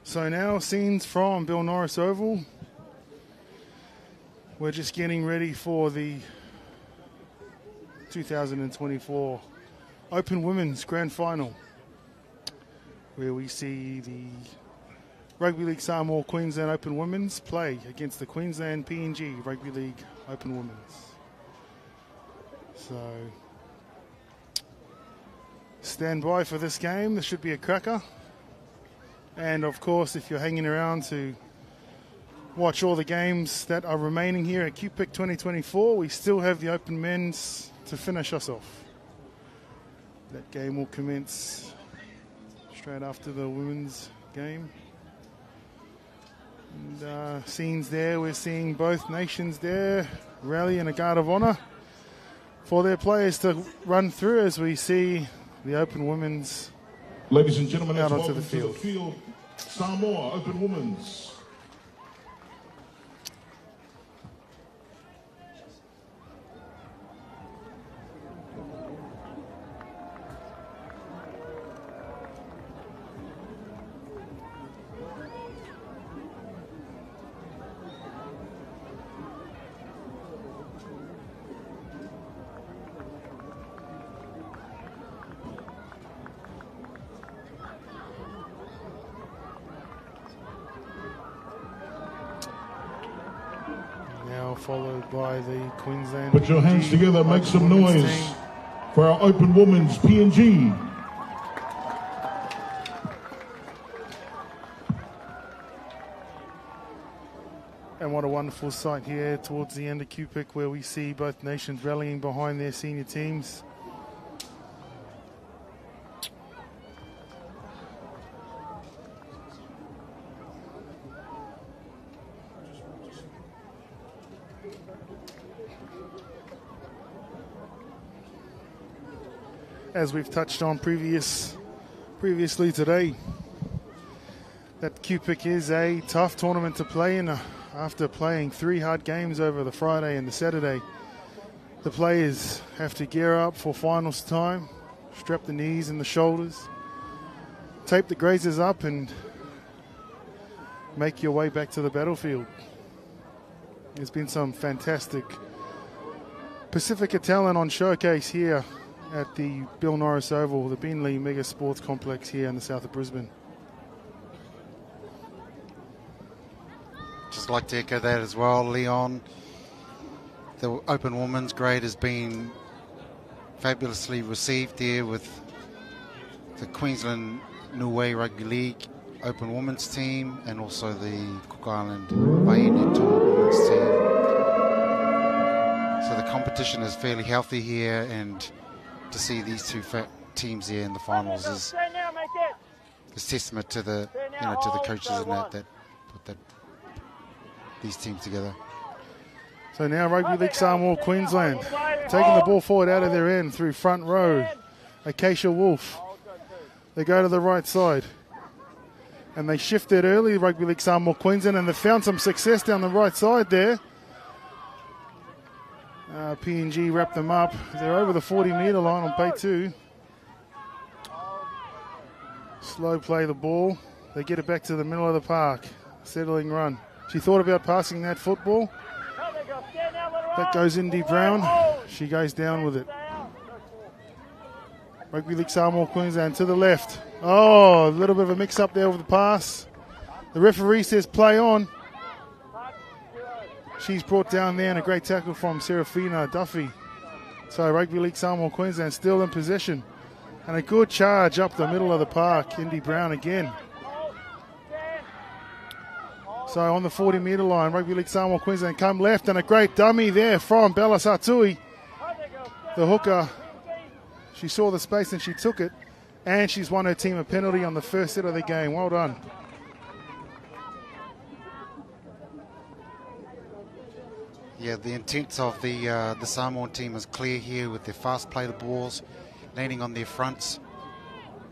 So now scenes from Bill Norris Oval. We're just getting ready for the 2024 Open Women's Grand Final, where we see the Rugby League Samoa Queensland Open Women's play against the Queensland PNG Rugby League Open Women's. So stand by for this game. This should be a cracker. And of course, if you're hanging around to watch all the games that are remaining here at Qpicc 2024, we still have the Open Men's to finish us off. That game will commence straight after the women's game. And scenes there, we're seeing both nations there rally in a guard of honour for their players to run through as we see the Open Women's ladies and gentlemen, out onto welcome the field. To the field. Samoa Open Women's. Followed by the Queensland. Put your hands together, make some noise team for our Open Women's PNG. And what a wonderful sight here towards the end of Qpicc, where we see both nations rallying behind their senior teams. As we've touched on previously today, that Qpicc is a tough tournament to play in. After playing 3 hard games over the Friday and the Saturday, the players have to gear up for finals time, strap the knees and the shoulders, tape the grazers up and make your way back to the battlefield. There's been some fantastic Pacifica talent on showcase here at the Bill Norris Oval, the Beenleigh Mega Sports Complex here in the south of Brisbane. Just like to echo that as well, Leon. The Open Women's grade has been fabulously received here with the Queensland Niue Rugby League Open Women's team and also the Cook Island Vaini Tour Women's team. So the competition is fairly healthy here, and to see these two teams here in the finals is testament to the to the coaches and that put these teams together. So now Rugby League Samoa Queensland taking the ball forward out of their end through front row. Acacia Wolf. They go to the right side. And they shifted early, Rugby League Samoa Queensland, and they found some success down the right side there. PNG wrapped them up. They're over the 40-metre line on play 2. Slow play the ball. They get it back to the middle of the park. Settling run. She thought about passing that football. That goes Indy Brown. She goes down with it. Rugby League Samoa Queensland to the left. Oh, a little bit of a mix-up there with the pass. The referee says play on. She's brought down there, and a great tackle from Serafina Duffy. So Rugby League Samoa Queensland still in possession. And a good charge up the middle of the park. Indy Brown again. So on the 40-metre line, Rugby League Samoa Queensland come left, and a great dummy there from Bella Satui. The hooker, she saw the space and she took it. And she's won her team a penalty on the first set of the game. Well done. Yeah, the intent of the Samoan team is clear here with their fast play the balls, landing on their fronts,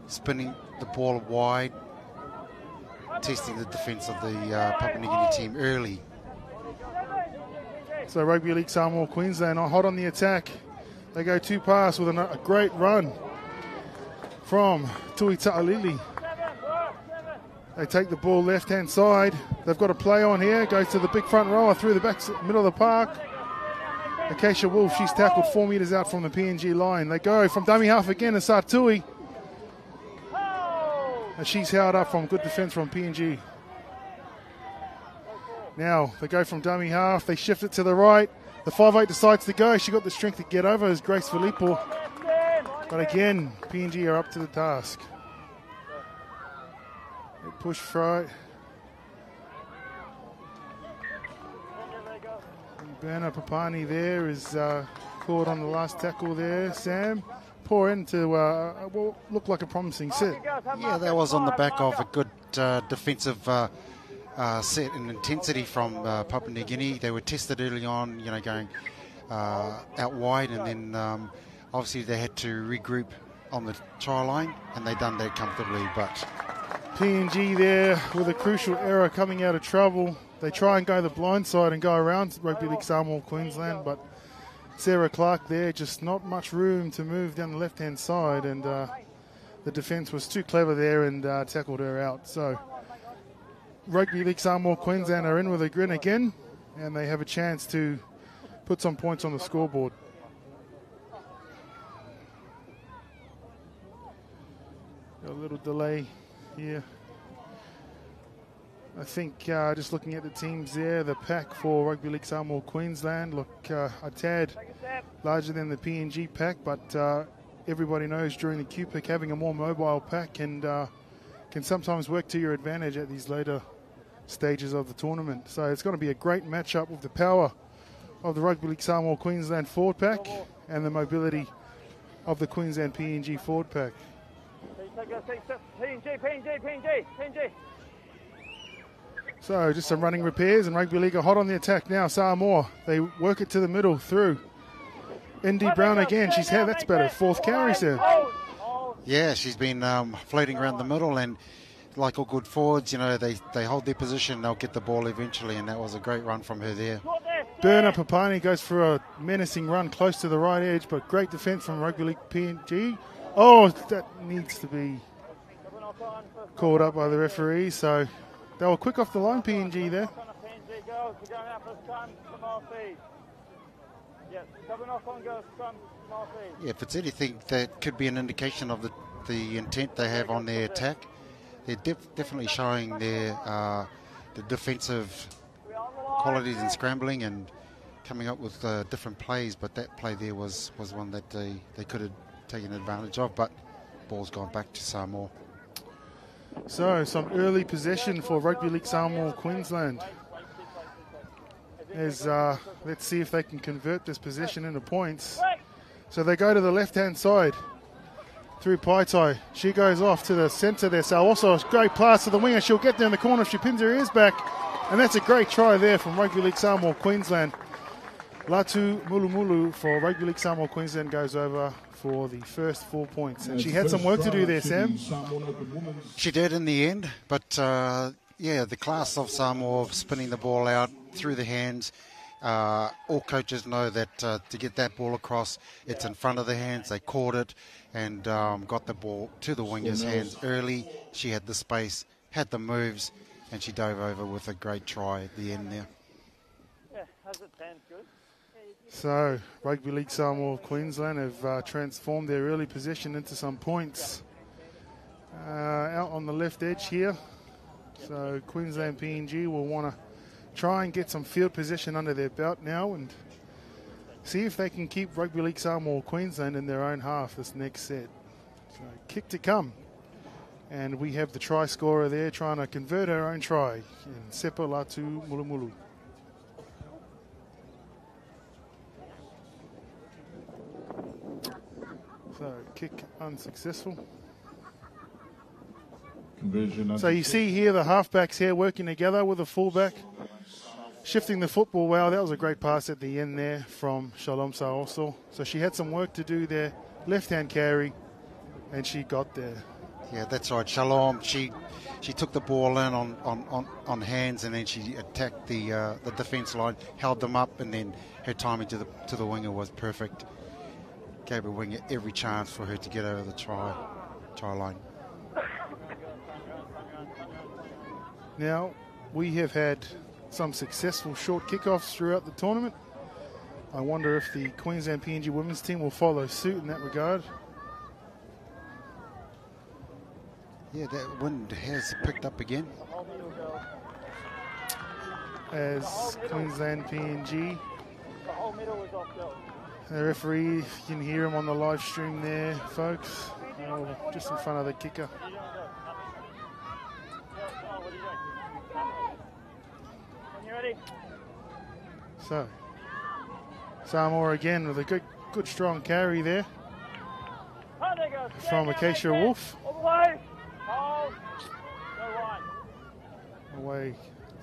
spinning the ball wide, testing the defence of the Papua New Guinea team early. So Rugby League Samoa Queensland are hot on the attack. They go 2 pass with a great run from Tui Ta'alili. They take the ball left-hand side. They've got a play on here. Goes to the big front rower through the back middle of the park. Acacia Wolf, she's tackled 4 metres out from the PNG line. They go from dummy half again to Sartui. And she's held up from good defence from PNG. Now they go from dummy half. They shift it to the right. The 5'8" decides to go. She got the strength to get over as Grace Filippo. But again, PNG are up to the task. They push right. Berna Papani there is caught on the last tackle there. Sam, pour into what looked like a promising set. Yeah, that was on the back of a good defensive set and intensity from Papua New Guinea. They were tested early on, you know, going out wide, and then obviously they had to regroup on the try line, and they done that comfortably. But PNG there with a crucial error coming out of trouble. They try and go the blind side and go around Rugby League Samoa, Queensland, but Sarah Clark there, just not much room to move down the left-hand side, and the defence was too clever there and tackled her out. So Rugby League Samoa, Queensland are in with a grin again, and they have a chance to put some points on the scoreboard. Got a little delay here. I think just looking at the teams there, the pack for Rugby League Samoa Queensland look a tad larger than the PNG pack, but everybody knows during the Qpicc having a more mobile pack can sometimes work to your advantage at these later stages of the tournament. So it's going to be a great matchup with the power of the Rugby League Samoa Queensland forward pack and the mobility of the Queensland PNG forward pack. PNG. So just some running repairs, and Rugby League are hot on the attack now. Samoa, they work it to the middle through. Indy Brown again, she's had, that's better, 4th carry, Sam. yeah, she's been floating around the middle, and like all good forwards, you know, they hold their position, they'll get the ball eventually, and that was a great run from her there. Berna Papani goes for a menacing run close to the right edge, but great defence from Rugby League PNG. Oh, that needs to be called up by the referee, so they were quick off the line, PNG there. Yeah, if it's anything, that could be an indication of the intent they have on their attack. They're definitely showing their the defensive qualities in scrambling and coming up with different plays, but that play there was one that they could have taken advantage of, but ball's gone back to Samoa. So some early possession for Rugby League Samoa Queensland. Let's see if they can convert this possession into points. So they go to the left-hand side through Paitai. She goes off to the centre there. So also a great pass to the winger. She'll get there in the corner if she pins her ears back. And that's a great try there from Rugby League Samoa Queensland. Latu Mulumulu for Rugby League Samoa Queensland goes over for the first 4 points. And she had some work to do there, Sam. She did in the end, but yeah, the class of Samoa spinning the ball out through the hands. All coaches know that to get that ball across, it's in front of the hands. They caught it and got the ball to the winger's hands early. She had the space, had the moves, and she dove over with a great try at the end there. Yeah, how's it, Dan? Good? So Rugby League Samoa Queensland have transformed their early possession into some points. Out on the left edge here. So Queensland PNG will want to try and get some field position under their belt now and see if they can keep Rugby League Samoa Queensland in their own half this next set. So kick to come. And we have the try scorer there trying to convert her own try in Sepa Latu Mulumulu. So kick unsuccessful. So you see here the halfbacks here working together with the fullback, shifting the football well. That was a great pass at the end there from Shalom Saoso. So she had some work to do there, left-hand carry, and she got there. Yeah, that's right. Shalom, she took the ball in on hands, and then she attacked the defence line, held them up, and then her timing to the winger was perfect. Gave her winger every chance for her to get over the try line. Now, we have had some successful short kickoffs throughout the tournament. I wonder if the Queensland PNG women's team will follow suit in that regard. Yeah, that wind has picked up again. As Queensland PNG, The whole middle was off, girls. the referee, you can hear him on the live stream there, folks. Just in front of the kicker. What are you doing, girls? Oh, what are you doing? When you're ready. So, Samoa again with a good strong carry there Oh, there goes. from Acacia Wolf. All the way. Hold. Go wide. Away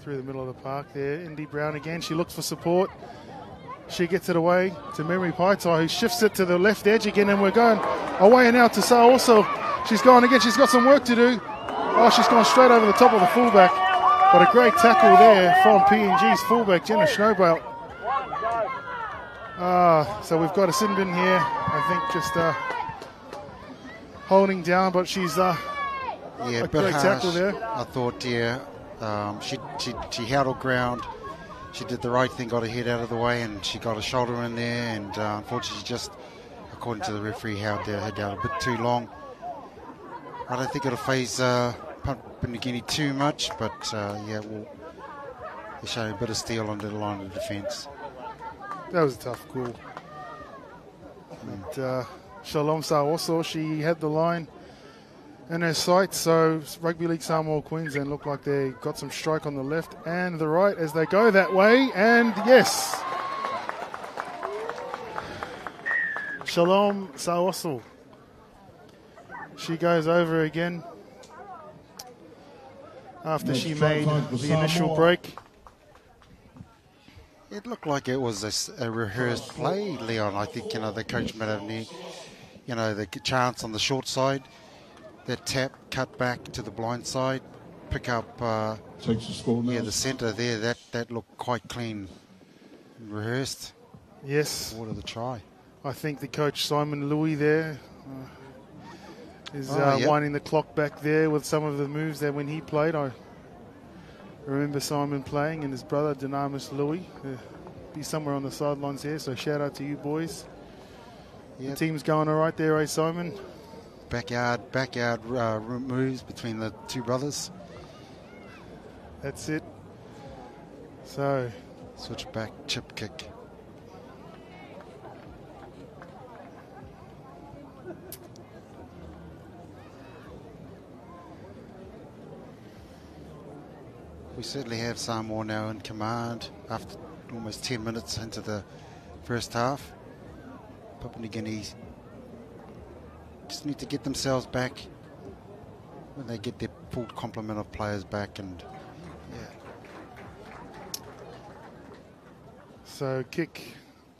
through the middle of the park there. Indy Brown again. She looks for support. She gets it away to Memory Paitai, who shifts it to the left edge again, and we're going away and out to Sa also. She's gone again. She's got some work to do. Oh, she's gone straight over the top of the fullback. But a great tackle there from PNG's fullback, Jenna Snowbelt. So we've got a sin bin here, I think, just holding down, but she's Yeah, a bit great harsh, tackle there. I thought, yeah. She held her ground. She did the right thing, got her head out of the way, and she got her shoulder in there, and unfortunately she just, according to the referee, held her head down a bit too long. I don't think it'll phase Papua New Guinea too much, but yeah, they're showing a bit of steel under the line of defence. That was a tough call. And Shalom Sa also, she had the line in her sights, so Rugby League Samoa Queensland look like they got some strike on the left and the right as they go that way, and yes, Shalom Saoso. She goes over again after she made the initial break. It looked like it was a rehearsed play, Leon. I think, the coach might have knew, the chance on the short side, that tap, cut back to the blind side, pick up Takes the score now. the centre there. That looked quite clean, rehearsed. Yes, Order the try. I think the coach Simon Louis there is Yep. winding the clock back there with some of the moves that when he played. I remember Simon playing and his brother Dynamis Louis. Be somewhere on the sidelines here, so shout out to you boys. Yep. The team's going all right there, Simon? Backyard moves between the two brothers. That's it. So, Switch back, chip kick. We certainly have Samoa now in command after almost 10 minutes into the first half. Papua New Guinea just need to get themselves back when they get their full complement of players back, and so kick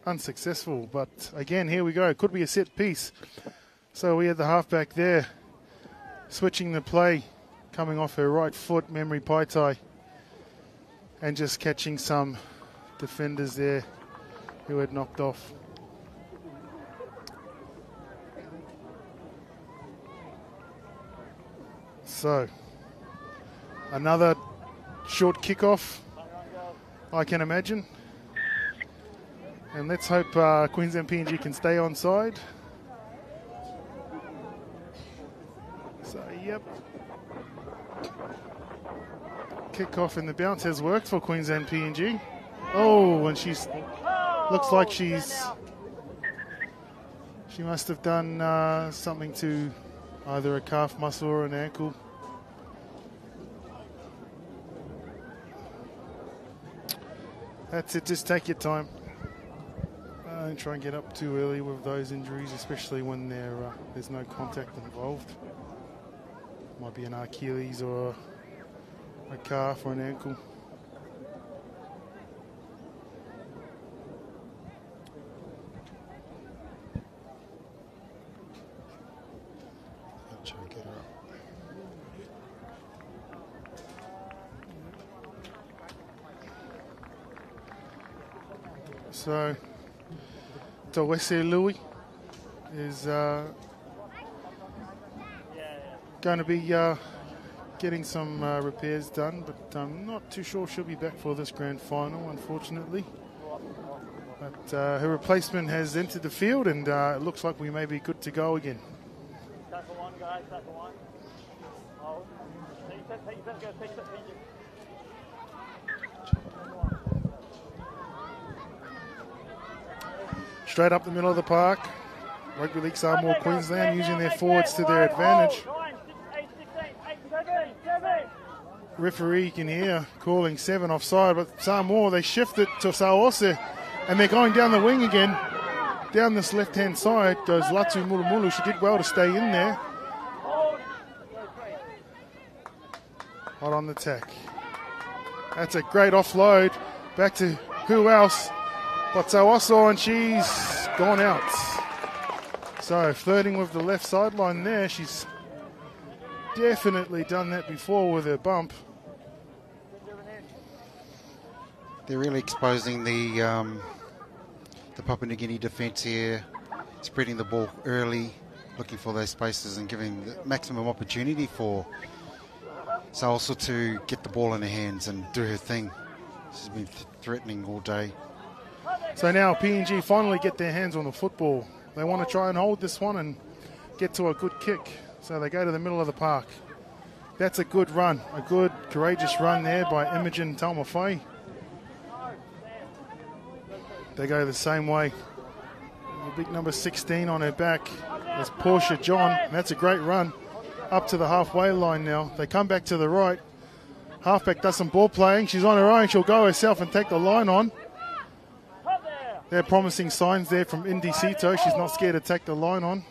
unsuccessful, but again, here we go. Could be a set piece. So we had the halfback there switching the play, coming off her right foot, Memory Paitai, and just catching some defenders there who had knocked off. So, another short kickoff, I can imagine. And let's hope Queensland PNG can stay on side. So, yep. Kickoff and the bounce has worked for Queensland PNG. Oh, and looks like she must have done something to either a calf muscle or an ankle. That's it, just take your time. Don't try and get up too early with those injuries, especially when there's no contact involved. Might be an Achilles or a calf or an ankle. I'll try and get her up. So, Tawese Louis is going to be getting some repairs done, but I'm not too sure she'll be back for this grand final, unfortunately. But her replacement has entered the field, and it looks like we may be good to go again. Tackle one, guys, tackle one. Hold. Take your go, take your Straight up the middle of the park. Rugby League Samoa Queensland using their forwards to their advantage. 9, 6, 8, 16, 8, 7. Referee, you can hear, calling 7 offside, but Samoa, they shift it to Saose, and they're going down the wing again. Down this left-hand side goes Latu Mulumulu. She did well to stay in there. Hot on the tack. That's a great offload. Back to who else but Sawaso, and she's gone out. So flirting with the left sideline there. She's definitely done that before with her bump. They're really exposing the Papua New Guinea defence here, spreading the ball early, looking for those spaces and giving the maximum opportunity for Salsa to get the ball in her hands and do her thing. She's been threatening all day. So now PNG finally get their hands on the football. They want to try and hold this one and get to a good kick. So they go to the middle of the park. That's a good run, a good courageous run there by Imogen Taumawhai. They go the same way. The big number 16 on her back is Portia John. That's a great run up to the halfway line now. They come back to the right. Halfback does some ball playing. She's on her own. She'll go herself and take the line on. They're promising signs there from Indy Sito. She's not scared to take the line on.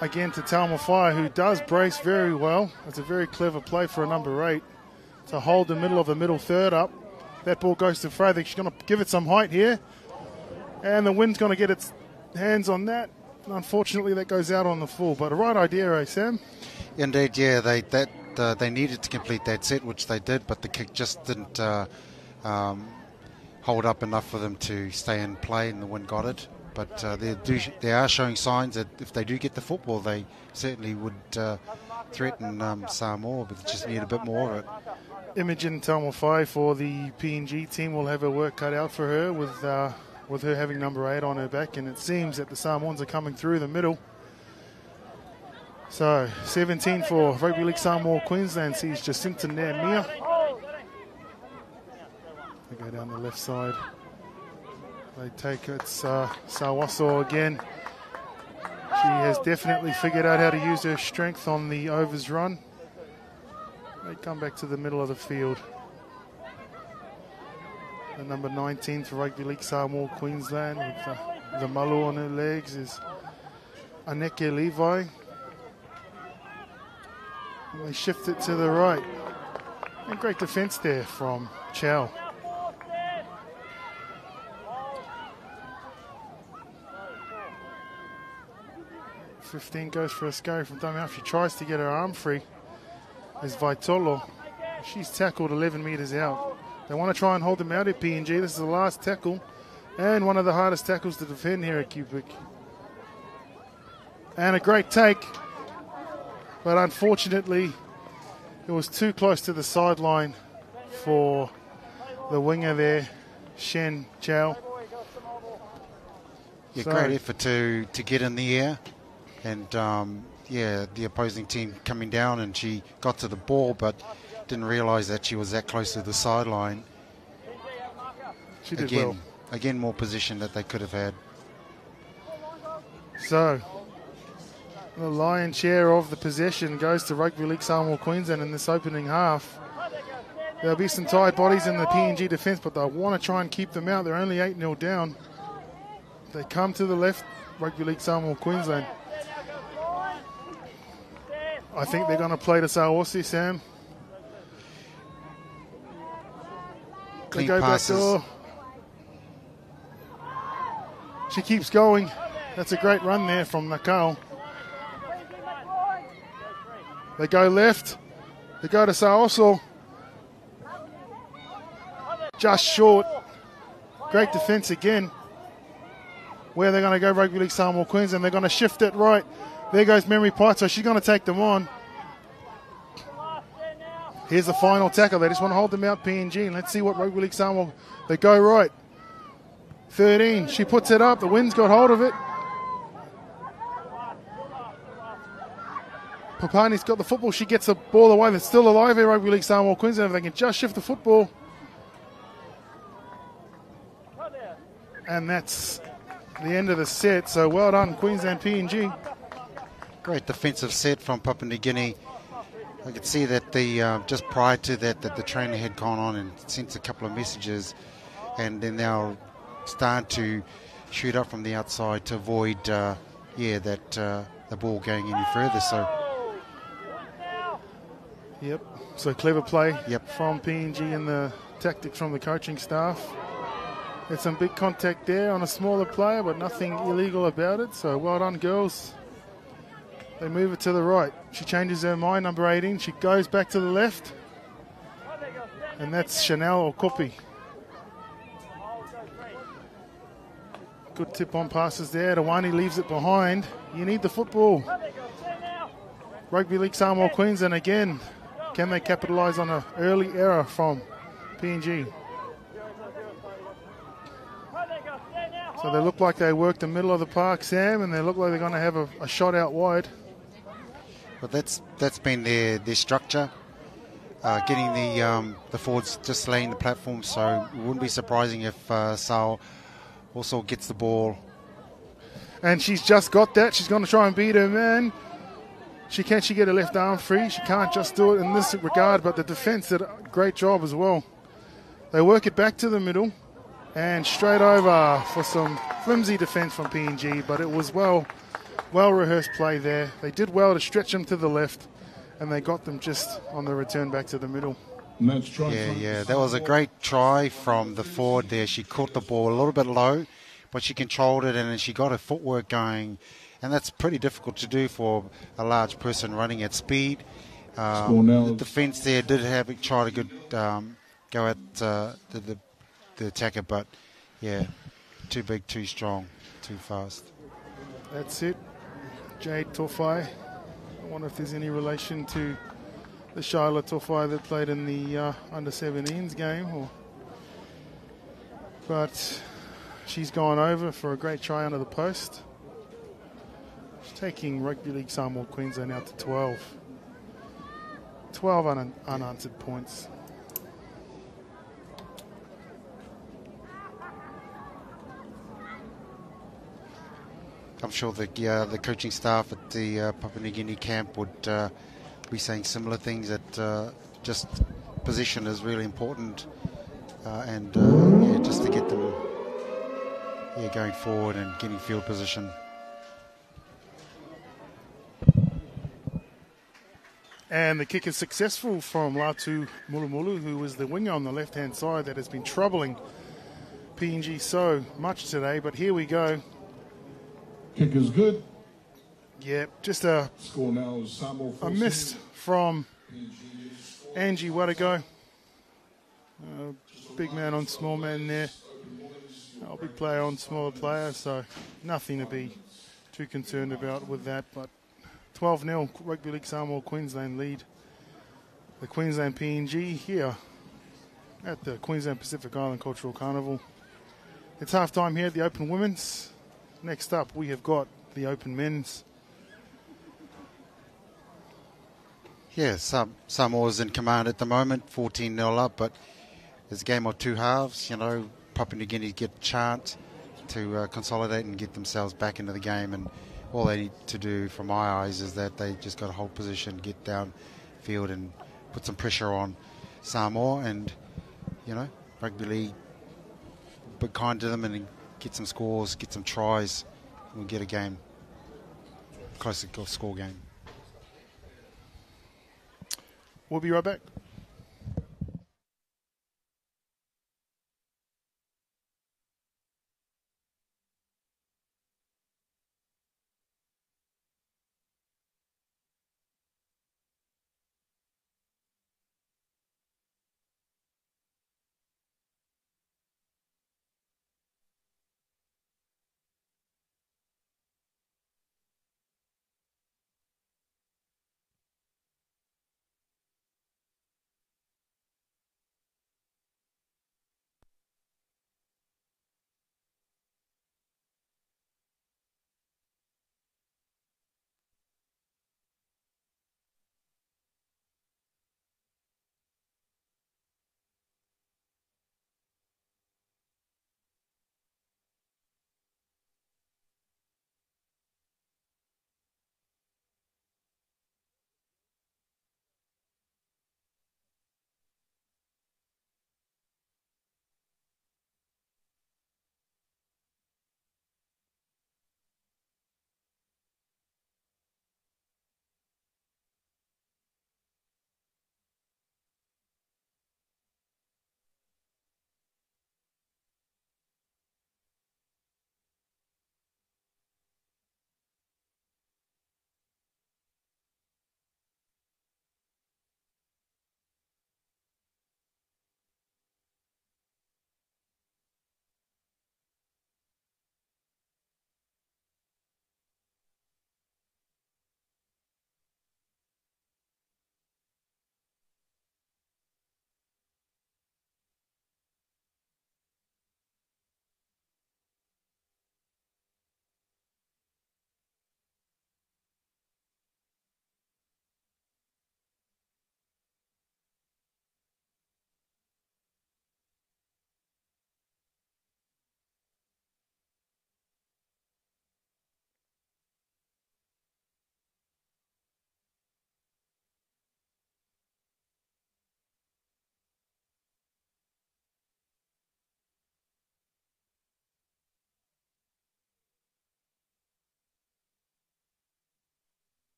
Again to Taumawhai, who does brace very well. It's a very clever play for a number 8 to hold the middle of the middle third up. That ball goes to Frey. She's going to give it some height here. And the wind's going to get its hands on that. Unfortunately, that goes out on the full. But a right idea, eh, Sam? Indeed, yeah. They needed to complete that set, which they did, but the kick just didn't hold up enough for them to stay in play, and the wind got it. But they are showing signs that if they do get the football, they certainly would threaten Samoa, but they just need a bit more of it. Imogen Taumawhai for the PNG team will have her work cut out for her with her having number 8 on her back, and it seems that the Samoans are coming through the middle. So 17 for Rugby League Samoa Queensland sees Jacinta Naimia. They go down the left side. They take it, Sawaso again. She has definitely figured out how to use her strength on the overs run. They come back to the middle of the field. The number 19 for Rugby League Samoa Queensland with the malu on her legs is Aneke Levi. And they shift it to the right. And great defence there from Chow. .15 goes for a scurry from Damian. She tries to get her arm free. Is Vitolo. She's tackled 11 metres out. They want to try and hold them out at PNG. This is the last tackle and one of the hardest tackles to defend here at Qpicc. And a great take, but unfortunately it was too close to the sideline for the winger there, Shen Chow. Yeah, great effort to get in the air. And the opposing team coming down, and she got to the ball but didn't realise that she was that close to the sideline. She did well. Again, more position that they could have had. So, the lion's share of the possession goes to Rugby League Samoa Queensland in this opening half. There'll be some tired bodies in the PNG defence, but they want to try and keep them out. They're only 8-0 down. They come to the left, Rugby League Samoa Queensland. I think they're going to play to Saosi, Sam. They go passes. back door. She keeps going. That's a great run there from Nakao. They go left. They go to Saoso. Just short. Great defence again. where they're going to go. Rugby League Samoa Queensland. They're going to shift it right. There goes Mary Pite, so she's going to take them on. Here's the final tackle. They just want to hold them out, PNG. Let's see what Rugby League Samoa. They go right. 13. She puts it up. The wind's got hold of it. Papani's got the football. She gets the ball away. They're still alive here, Rugby League Samoa Queensland. If they can just shift the football. And that's the end of the set. So well done, Queensland PNG. Great defensive set from Papua New Guinea. I could see that the just prior to that the trainer had gone on and sent a couple of messages, and then they'll start to shoot up from the outside to avoid the ball going any further. So yep, so clever play Yep. from PNG and the tactics from the coaching staff. There's some big contact there on a smaller player, but nothing illegal about it. So well done, girls. They move it to the right. She changes her mind, number 18. She goes back to the left. And that's Chanel or Qpicc. Good tip on passes there. Tawani leaves it behind. You need the football. Rugby League Samoa Queensland again. Can they capitalise on an early error from PNG? So they look like they worked the middle of the park, Sam, and they look like they're going to have a shot out wide. But that's been their structure, getting the forwards just laying the platform. So it wouldn't be surprising if Sal also gets the ball. And she's just got that. She's going to try and beat her man. She get her left arm free. She can't just do it in this regard, but the defence did a great job as well. They work it back to the middle and straight over for some flimsy defence from PNG, but it was well rehearsed play there. They did well to stretch them to the left, and they got them just on the return back to the middle. Yeah, that was a great try from the forward there. She caught the ball a little bit low, but she controlled it, and then she got her footwork going, and that's pretty difficult to do for a large person running at speed. The defence there did try to go at the attacker, but yeah, too big, too strong, too fast. That's it. Jade Tofai. I wonder if there's any relation to the Charlotte Tofai that played in the under-17s game. But she's gone over for a great try under the post. She's taking Rugby League Samoa Queensland out to 12. 12 unanswered points. I'm sure the coaching staff at the Papua New Guinea camp would be saying similar things, that just position is really important, and just to get them going forward and getting field position. And the kick is successful from Latu Mulumulu, who was the winger on the left-hand side that has been troubling PNG so much today. But here we go. Kick is good. Yeah, just a Score now is Samuel miss from Angie Wadago. Big man on small man there. Big player on smaller player, so nothing to be too concerned about with that. But 12-0 Rugby League Samoa Queensland lead the Queensland PNG here at the Queensland Pacific Island Cultural Carnival. It's half-time here at the Open Women's. Next up, we have got the Open Men's. Yeah, Samoa's in command at the moment, 14-0 up, but there's a game or two halves. Papua New Guinea get a chance to consolidate and get themselves back into the game, and all they need to do, from my eyes, is that they just got to hold position, get down field, and put some pressure on Samoa, and Rugby League be kind to them and get some scores, get some tries, and we'll get a game, close to score game. We'll be right back.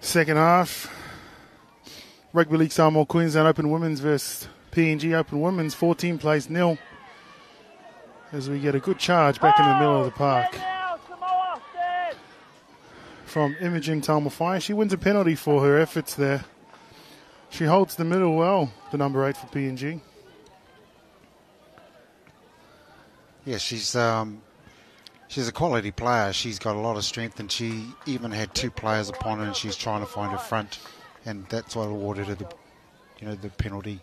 Second half, Rugby League Samoa Queensland Open Women's versus PNG Open Women's, 14 plays 0. As we get a good charge back in the middle of the park from Imogen Taumawhai. She wins a penalty for her efforts there. She holds the middle well, the number 8 for PNG. Yeah, she's a quality player. She's got a lot of strength, and she even had 2 players upon her, and she's trying to find her front, and that's what awarded her the penalty.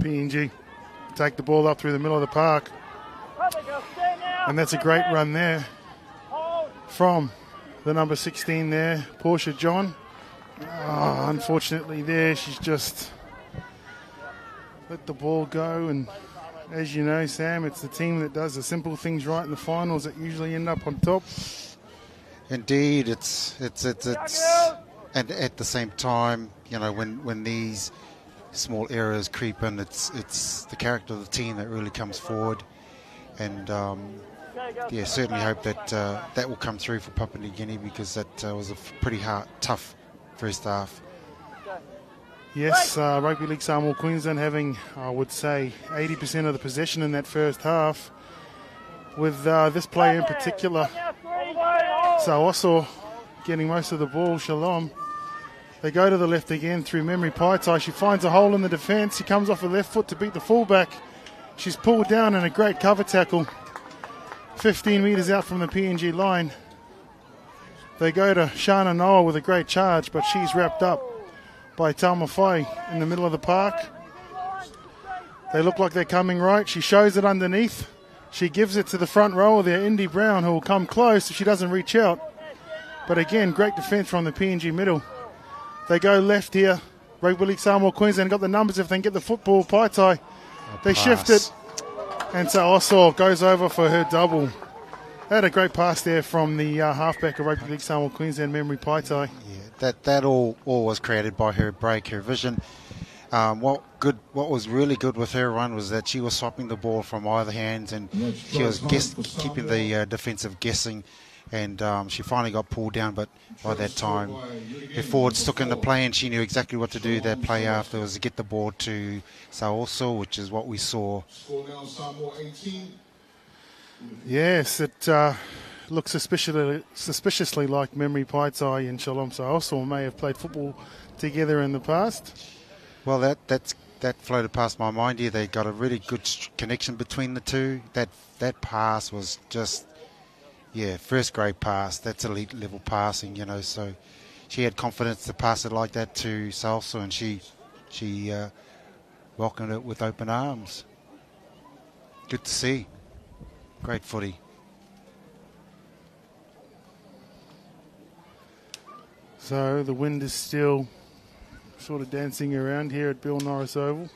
PNG take the ball up through the middle of the park. And that's a great run there from the number 16 there, Portia John. Oh, unfortunately there, she's just let the ball go. And as you know, Sam, it's the team that does the simple things right in the finals that usually end up on top. Indeed, it's and at the same time, you know, when these small errors creep in, it's the character of the team that really comes forward, and yeah, certainly hope that that will come through for Papua New Guinea, because that was a pretty tough first half. Yes, Rugby League Samoa Queensland having, I would say, 80% of the possession in that first half, with this play in particular. So also getting most of the ball, Shalom. They go to the left again through Memory Paitai. She finds a hole in the defence. She comes off her left foot to beat the fullback. She's pulled down in a great cover tackle, 15 metres out from the PNG line. They go to Shana Noah with a great charge, but she's wrapped up by Taumawhai in the middle of the park. They look like they're coming right. She shows it underneath. She gives it to the front rower there, Indy Brown, who will come close if she doesn't reach out. But again, great defence from the PNG middle. They go left here. Rugby League Samoa Queensland got the numbers if they can get the football. Paitai, they shift it. And so Osor goes over for her double. They had a great pass there from the halfback of Rugby League Samoa Queensland, Memory Paitai. Yeah, that all was created by her break, her vision. What was really good with her run was that she was swapping the ball from either hands, and she was keeping the defensive guessing. And she finally got pulled down, but by that time her forwards took into play, and she knew exactly what to do. That play after was to get the ball to Saoso, which is what we saw. Yes, it looks suspiciously like Memory Paitai and Shalom Saoso may have played football together in the past. Well, that floated past my mind here. They got a really good connection between the two. That pass was just... yeah, first grade pass. That's elite level passing, you know. So she had confidence to pass it like that to Salsa, and she welcomed it with open arms. Good to see. Great footy. So the wind is still sort of dancing around here at Bill Norris Oval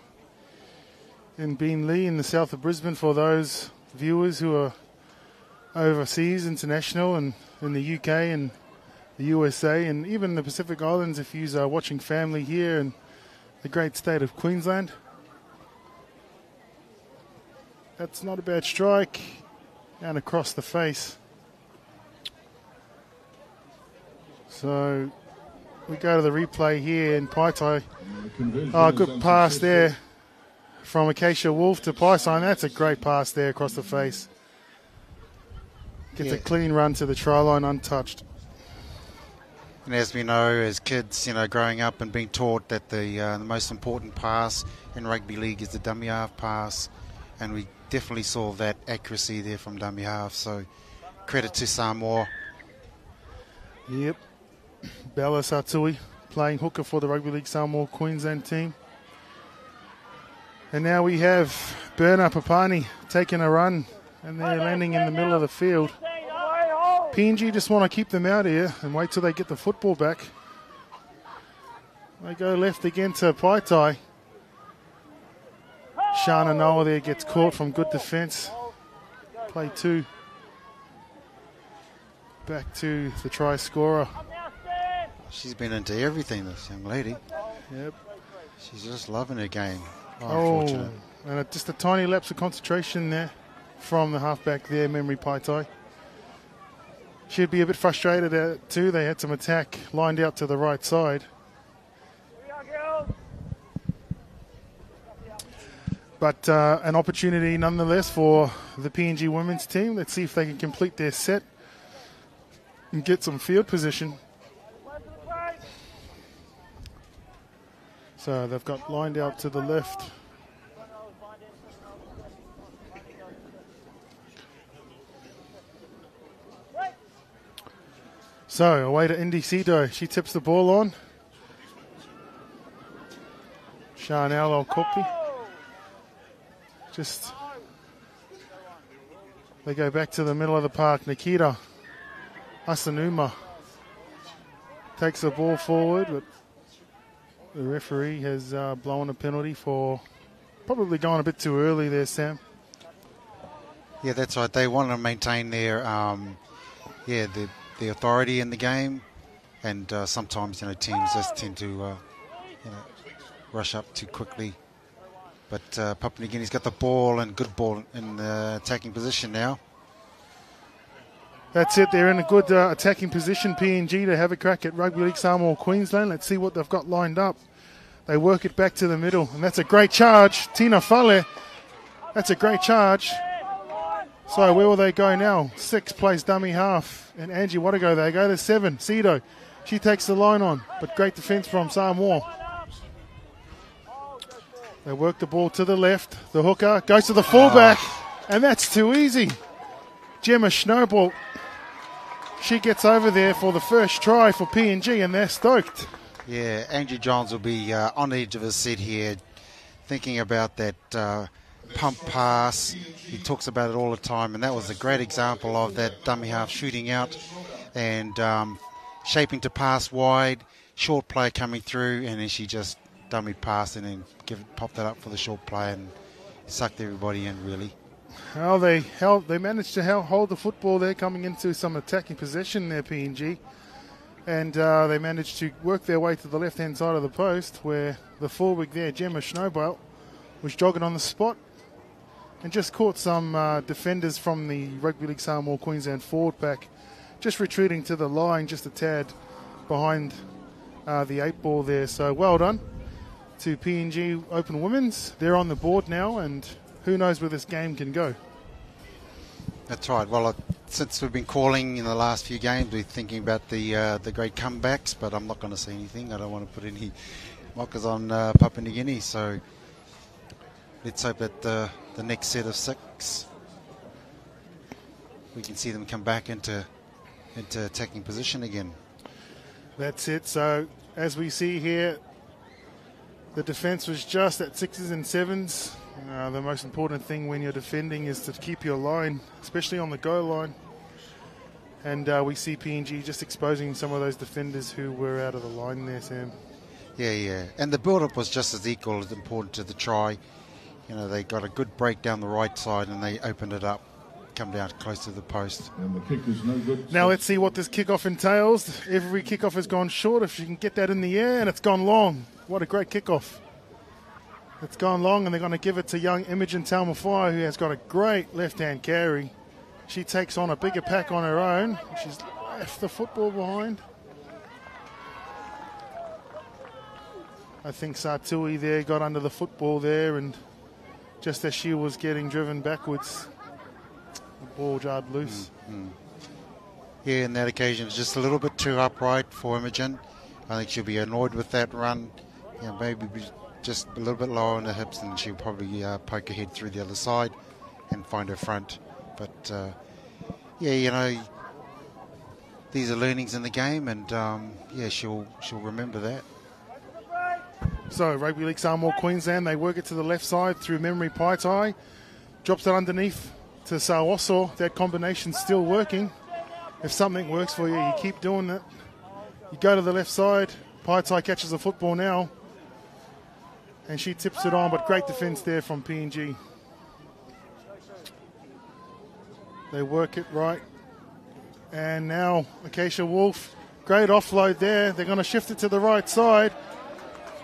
in Beenleigh in the south of Brisbane, for those viewers who are overseas, international, and in the UK and the USA and even the Pacific Islands if you are watching family here in the great state of Queensland. That's not a bad strike. Down across the face. So we go to the replay here, and Paitai, good pass there from Acacia Wolf to Paitai, and that's a great pass there across the face. Gets a clean run to the try line untouched. And as we know, as kids, you know, growing up and being taught that the most important pass in rugby league is the dummy half pass, and we definitely saw that accuracy there from dummy half. So credit to Samoa. Yep. Bella Satui playing hooker for the Rugby League Samoa Queensland team. And now we have Berna Papani taking a run, and they're landing in the middle of the field. PNG just want to keep them out here and wait till they get the football back. They go left again to Paitai. Shana Noah there gets caught from good defence. Play 2. Back to the try scorer. She's been into everything, this young lady. Yep. She's just loving her game. Oh, Unfortunate. and just a tiny lapse of concentration there from the halfback there, Memory Paitai. She'd be a bit frustrated at it too. They had some attack lined out to the right side. But an opportunity nonetheless for the PNG women's team. Let's see if they can complete their set and get some field position. So they've got lined out to the left. So away to Indicido. She tips the ball on. Chanel Qpicc. Just they go back to the middle of the park. Nikita Asanuma takes the ball forward, but the referee has blown a penalty for probably going a bit too early there, Sam. Yeah, that's right. They want to maintain their, the authority in the game, and sometimes teams just tend to rush up too quickly. But Papua New Guinea's got the ball and good ball in the attacking position now. That's it. They're in a good attacking position, PNG, to have a crack at Rugby League Samoa Queensland. Let's see what they've got lined up. They work it back to the middle, and that's a great charge. Tina Fale, that's a great charge. So where will they go now? 6 plays dummy half. And Angie Watago, they go to 7. Sido, she takes the line on, but great defence from Samoa. They work the ball to the left. The hooker goes to the fullback, and that's too easy. Gemma Snowball, she gets over there for the first try for PNG, and they're stoked. Yeah, Andrew Johns will be on the edge of his seat here, thinking about that pump pass. He talks about it all the time, and that was a great example of that dummy half shooting out and shaping to pass wide, short play coming through, and then she just dummy pass and then pop that up for the short play and sucked everybody in, really. Well, they managed to hold the football there coming into some attacking possession there, PNG. And they managed to work their way to the left-hand side of the post where the forward there, Gemma Snowball, was jogging on the spot and just caught some defenders from the Rugby League Samoa Queensland forward pack just retreating to the line just a tad behind the 8 ball there. So well done to PNG Open Women's. They're on the board now, and who knows where this game can go. That's right. Well, since we've been calling in the last few games, we're thinking about the great comebacks, but I'm not going to say anything. I don't want to put any mockers on Papua New Guinea, so let's hope that the next set of 6 we can see them come back into attacking position again. That's it. So as we see here, the defence was just at 6s and 7s. The most important thing when you're defending is to keep your line, especially on the goal line. And we see PNG just exposing some of those defenders who were out of the line there, Sam. Yeah. And the build-up was just as equal as important to the try. They got a good break down the right side and they opened it up, come down close to the post. And the kick is no good. Now let's see what this kickoff entails. Every kickoff has gone short. If you can get that in the air, and it's gone long. What a great kickoff. It's gone long, and they're going to give it to young Imogen Taumawhai, who has got a great left-hand carry. She takes on a bigger pack on her own. She's left the football behind. I think Sartui there got under the football there, and just as she was getting driven backwards, the ball jarred loose. Mm-hmm. Yeah, in that occasion, it's just a little bit too upright for Imogen. I think she'll be annoyed with that run. Maybe just a little bit lower on the hips, and she'll probably poke her head through the other side and find her front. But these are learnings in the game, and she'll remember that. So Rugby League Samoa Queensland, they work it to the left side through Memory Paitai, drops it underneath to Saoso. That combination's still working. If something works for you, you keep doing it. You go to the left side. Paitai catches the football now, and she tips it on, but great defence there from PNG. They work it right. And now Acacia Wolf, great offload there. They're going to shift it to the right side.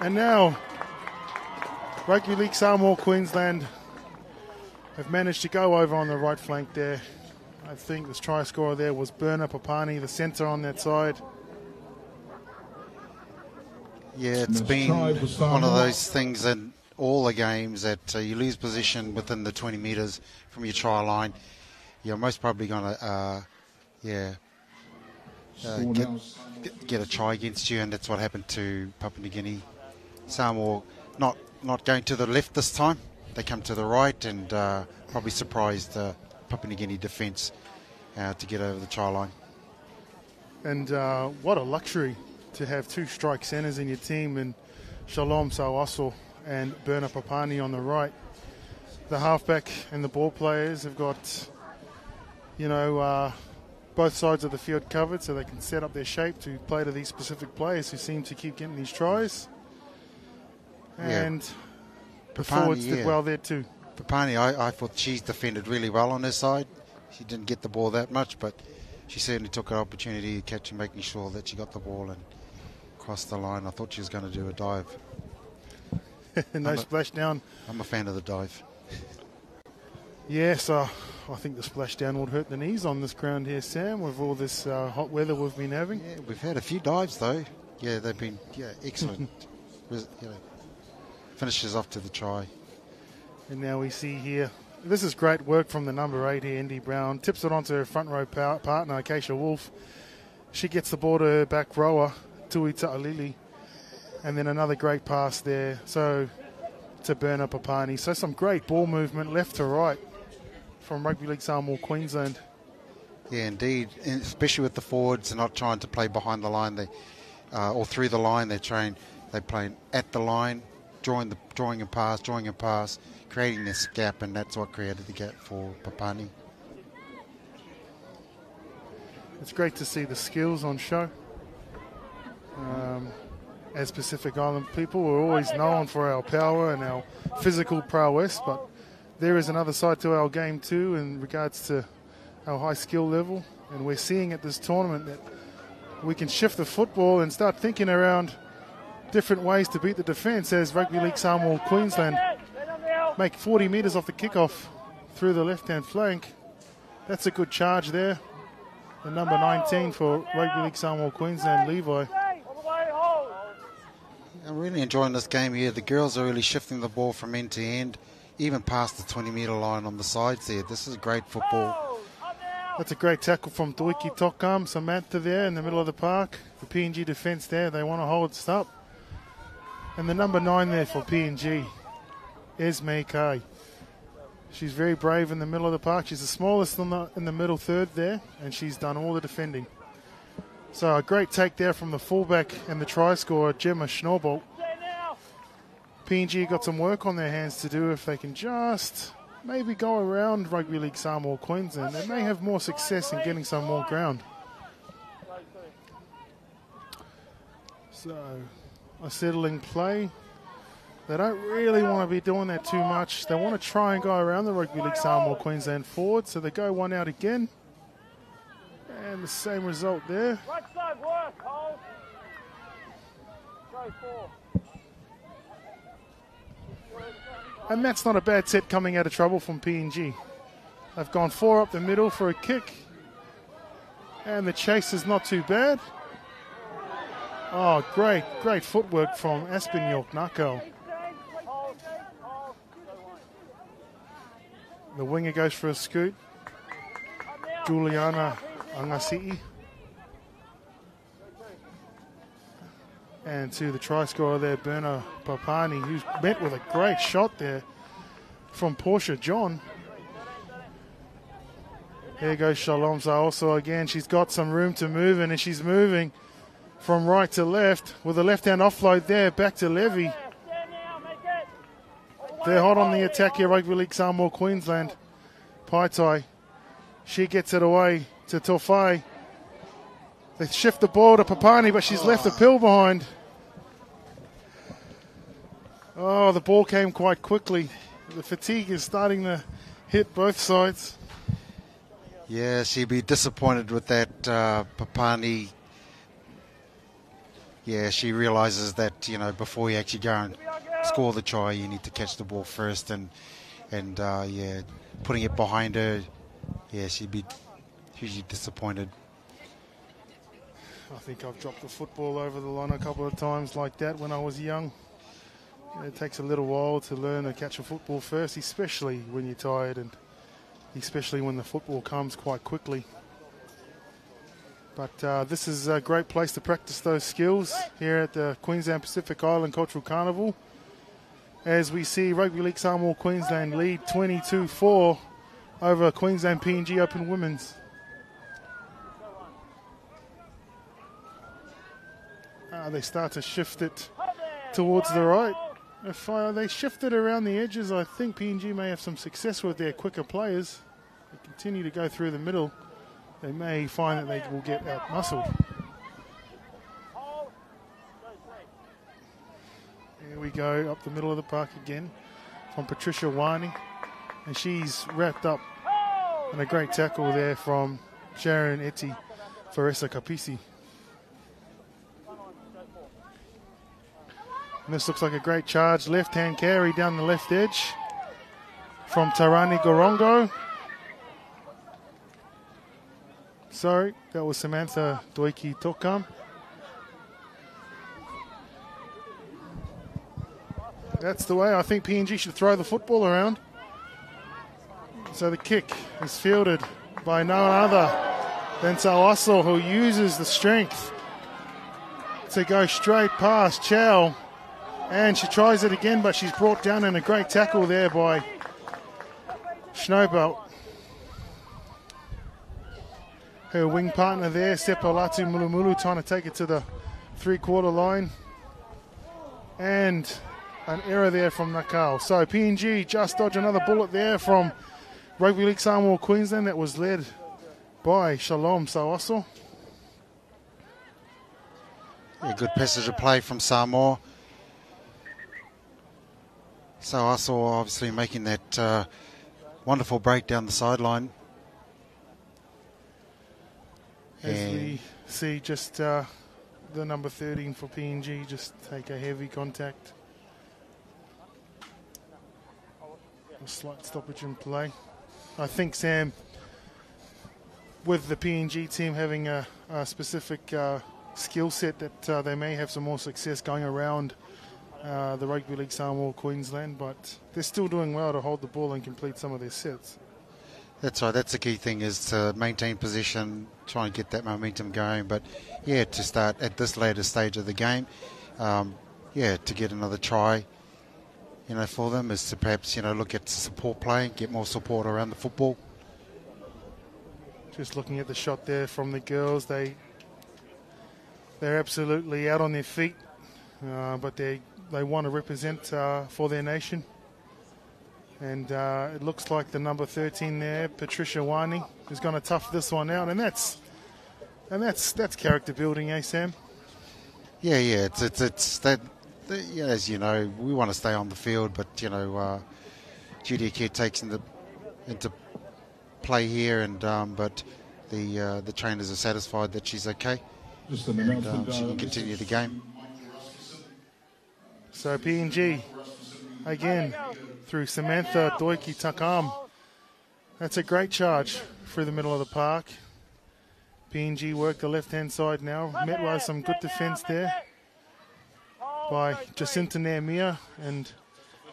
And now, Rugby League Samoa Queensland have managed to go over on the right flank there. I think this try scorer there was Burner Papani, the centre on that side. Yeah, it's been one of those things in all the games that you lose position within the 20 metres from your try line. You're most probably going to, get a try against you, and that's what happened to Papua New Guinea. Samoa not going to the left this time. They come to the right and probably surprised the Papua New Guinea defence to get over the try line. And what a luxury to have two strike centres in your team, and Shalom Sawaso and Burner Papani on the right. The halfback and the ball players have got, both sides of the field covered so they can set up their shape to play to these specific players who seem to keep getting these tries. And the forwards did well there too. Papani, I thought she's defended really well on her side. She didn't get the ball that much, but she certainly took an opportunity to catch and making sure that she got the ball and crossed the line. I thought she was going to do a dive. No splashdown. I'm a fan of the dive. Yes, I think the splashdown would hurt the knees on this ground here, Sam, with all this hot weather we've been having. Yeah, we've had a few dives though. Yeah, they've been excellent. Finishes off to the try. And now we see here, this is great work from the number 8 here, Indy Brown. Tips it onto her front row partner, Acacia Wolf. She gets the ball to her back rower, Tui Ta'alili. And then another great pass there, so to Burner Papani. So some great ball movement left to right from Rugby League Samoa Queensland. Yeah, indeed, and especially with the forwards and not trying to play behind the line, or through the line. They're playing at the line, drawing a pass, creating this gap, and that's what created the gap for Papani. It's great to see the skills on show. As Pacific Island people, we're always known for our power and our physical prowess, but there is another side to our game too in regards to our high skill level, and we're seeing at this tournament that we can shift the football and start thinking around different ways to beat the defence, as Rugby League Samoa Queensland make 40 metres off the kickoff through the left-hand flank. That's a good charge there. The number 19 for Rugby League Samoa Queensland, Levi. I'm really enjoying this game here. The girls are really shifting the ball from end to end, even past the 20-metre line on the sides there. This is great football. That's a great tackle from Doiki Tokam, Samantha there in the middle of the park. The PNG defence there, they want to hold it up. And the number 9 there for PNG, Esme Kai. She's very brave in the middle of the park. She's the smallest in the middle third there, and she's done all the defending. So a great take there from the fullback and the try scorer, Gemma Schnorbolt. PNG got some work on their hands to do if they can just maybe go around Rugby League Samoa Queensland. They may have more success in getting some more ground. So a settling play. They don't really want to be doing that too much. They want to try and go around the Rugby League Samoa Queensland forward, so they go one out again. And the same result there. Right side work, hold. Go 4. And that's not a bad set coming out of trouble from PNG. They've gone 4 up the middle for a kick. And the chase is not too bad. Oh, great footwork from Aspen York Nakao. The winger goes for a scoot. Juliana Angasi'i. And to the try scorer there, Burner Papani, who's met with a great shot there from Portia John. There goes Shalom also again. She's got some room to move in, and she's moving from right to left with a left-hand offload there, back to Levy. They're hot on the attack here, Rugby League Samoa Queensland. Paitai, she gets it away to Tofai. They shift the ball to Papani, but she's left the pill behind. Oh, the ball came quite quickly. The fatigue is starting to hit both sides. Yeah, she'd be disappointed with that Papani yeah, she realises that, you know, before you actually go and score the try, you need to catch the ball first, and yeah, putting it behind her, yeah, she'd be hugely disappointed. I think I've dropped the football over the line a couple of times like that when I was young. It takes a little while to learn to catch a football first, especially when you're tired and especially when the football comes quite quickly. But this is a great place to practice those skills here at the Queensland Pacific Island Cultural Carnival, as we see Rugby League Samoa Queensland lead 22-4 over Queensland PNG Open Women's. They start to shift it towards the right. If they shift it around the edges, I think PNG may have some success with their quicker players. They continue to go through the middle. They may find that they will get out-muscled. Here we go, up the middle of the park again from Patricia Wani. And she's wrapped up in a great tackle there from Sharon Eti for Qpicc. And this looks like a great charge. Left-hand carry down the left edge from Tarani Gorongo. Sorry, that was Samantha Doiki Tokam. That's the way I think PNG should throw the football around. So the kick is fielded by no other than Sawaso, who uses the strength to go straight past Chow. And she tries it again, but she's brought down in a great tackle there by Schnobel. Her wing partner there, Sepalatu Mulumulu, trying to take it to the three-quarter line. And an error there from Nakao. So PNG just dodged another bullet there from Rugby League Samoa Queensland that was led by Shalom Sawaso. A good passage of play from Samoa. Sawaso obviously making that wonderful break down the sideline. As we see just the number 13 for PNG just take a heavy contact. A slight stoppage in play. I think, Sam, with the PNG team having a specific skill set, that they may have some more success going around the Rugby League Samoa Queensland, but they're still doing well to hold the ball and complete some of their sets. That's right, that's the key thing, is to maintain position, try and get that momentum going. But yeah, to start at this later stage of the game, yeah, to get another try, you know, for them is to perhaps, you know, look at support play, get more support around the football. Just looking at the shot there from the girls, they're absolutely out on their feet, but they want to represent for their nation. And it looks like the number 13 there, Patricia Wani, is going to tough this one out, and that's character building, eh, Sam? Yeah, it's that. Yeah, as you know, we want to stay on the field, but you know, Judy Kerr takes into play here, and but the trainers are satisfied that she's okay, and she can continue the game. So PNG again through Samantha Doiki Takam. That's a great charge through the middle of the park. PNG work the left-hand side now. Met with some good defence there by Jacinta Nehemiah and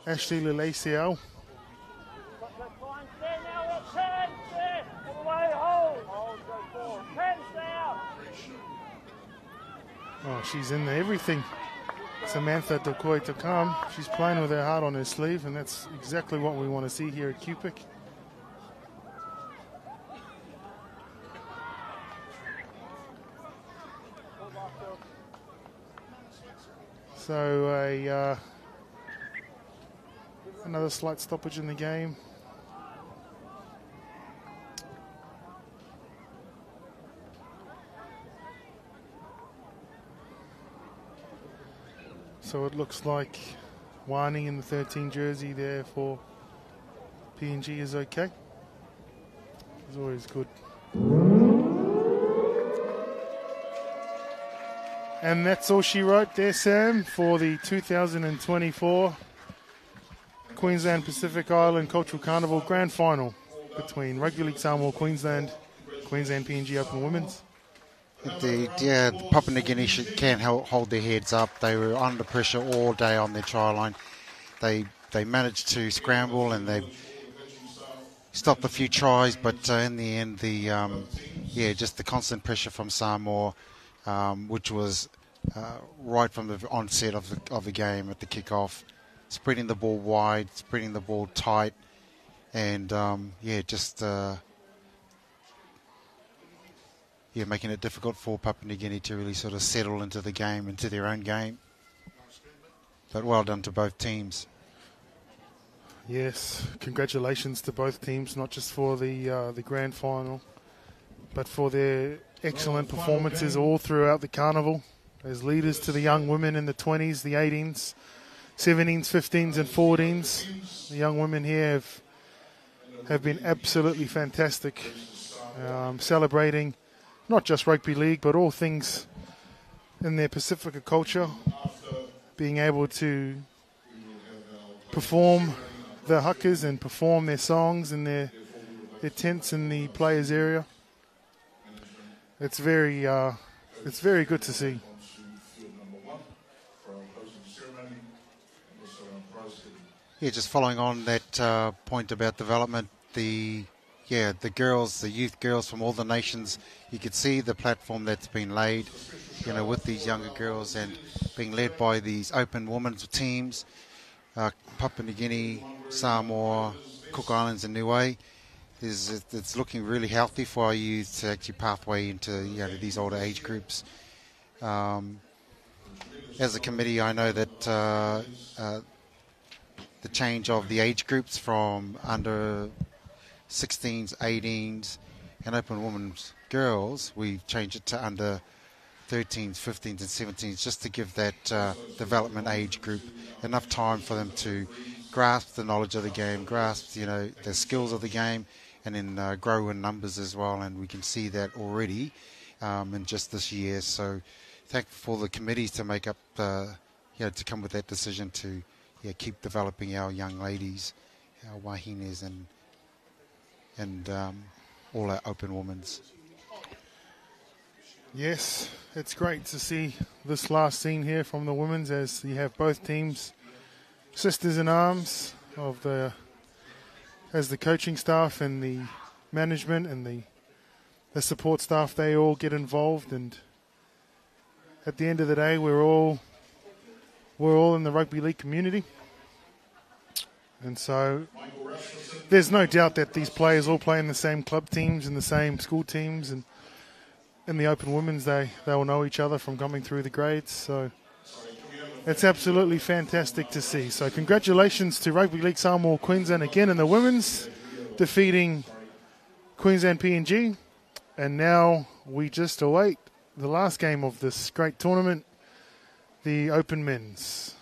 Ashley Leleisiao. Oh, she's in everything. Samantha Dokoi Takam, she's playing with her heart on her sleeve, and that's exactly what we want to see here at Qpicc. So another slight stoppage in the game. So it looks like Wani in the 13 jersey there for PNG is okay. It's always good. And that's all she wrote there, Sam, for the 2024 Queensland Pacific Island Cultural Carnival Grand Final between Rugby League Samoa Queensland PNG Open Women's. Indeed, yeah, Papua New Guinea can't hold their heads up. They were under pressure all day on their try line. They managed to scramble and they stopped a few tries, but in the end, just the constant pressure from Samoa, which was right from the onset of the game at the kickoff, spreading the ball wide, spreading the ball tight, and making it difficult for Papua New Guinea to really sort of settle into the game, into their own game. But well done to both teams. Yes, congratulations to both teams, not just for the grand final, but for their excellent performances all throughout the carnival as leaders to the young women in the 20s, the 18s, 17s, 15s and 14s. The young women here have been absolutely fantastic, celebrating not just rugby league, but all things in their Pacifica culture, being able to perform the huckers and perform their songs in their tents in the players' area. It's very good to see. Yeah, just following on that point about development, the youth girls from all the nations, you could see the platform that's been laid, with these younger girls and being led by these open women's teams, Papua New Guinea, Samoa, Cook Islands and Niue. It's looking really healthy for our youth to actually pathway into these older age groups. As a committee, I know that the change of the age groups from under 16s, 18s, and open women's girls, we've changed it to under 13s, 15s, and 17s, just to give that development age group enough time for them to grasp the knowledge of the game, grasp the skills of the game, and then grow in numbers as well. And we can see that already in just this year. So thankful for the committees to make up, to come with that decision to keep developing our young ladies, our wahines, and all our open women's. Yes, it's great to see this last scene here from the women's as you have both teams sisters in arms as the coaching staff and the management and the support staff, they all get involved, and at the end of the day we're all in the rugby league community. And so there's no doubt that these players all play in the same club teams and the same school teams, and in the open women's they will know each other from coming through the grades. So it's absolutely fantastic to see. So congratulations to Rugby League Samoa Queensland again in the women's, defeating Queensland PNG. And now we just await the last game of this great tournament, the open men's.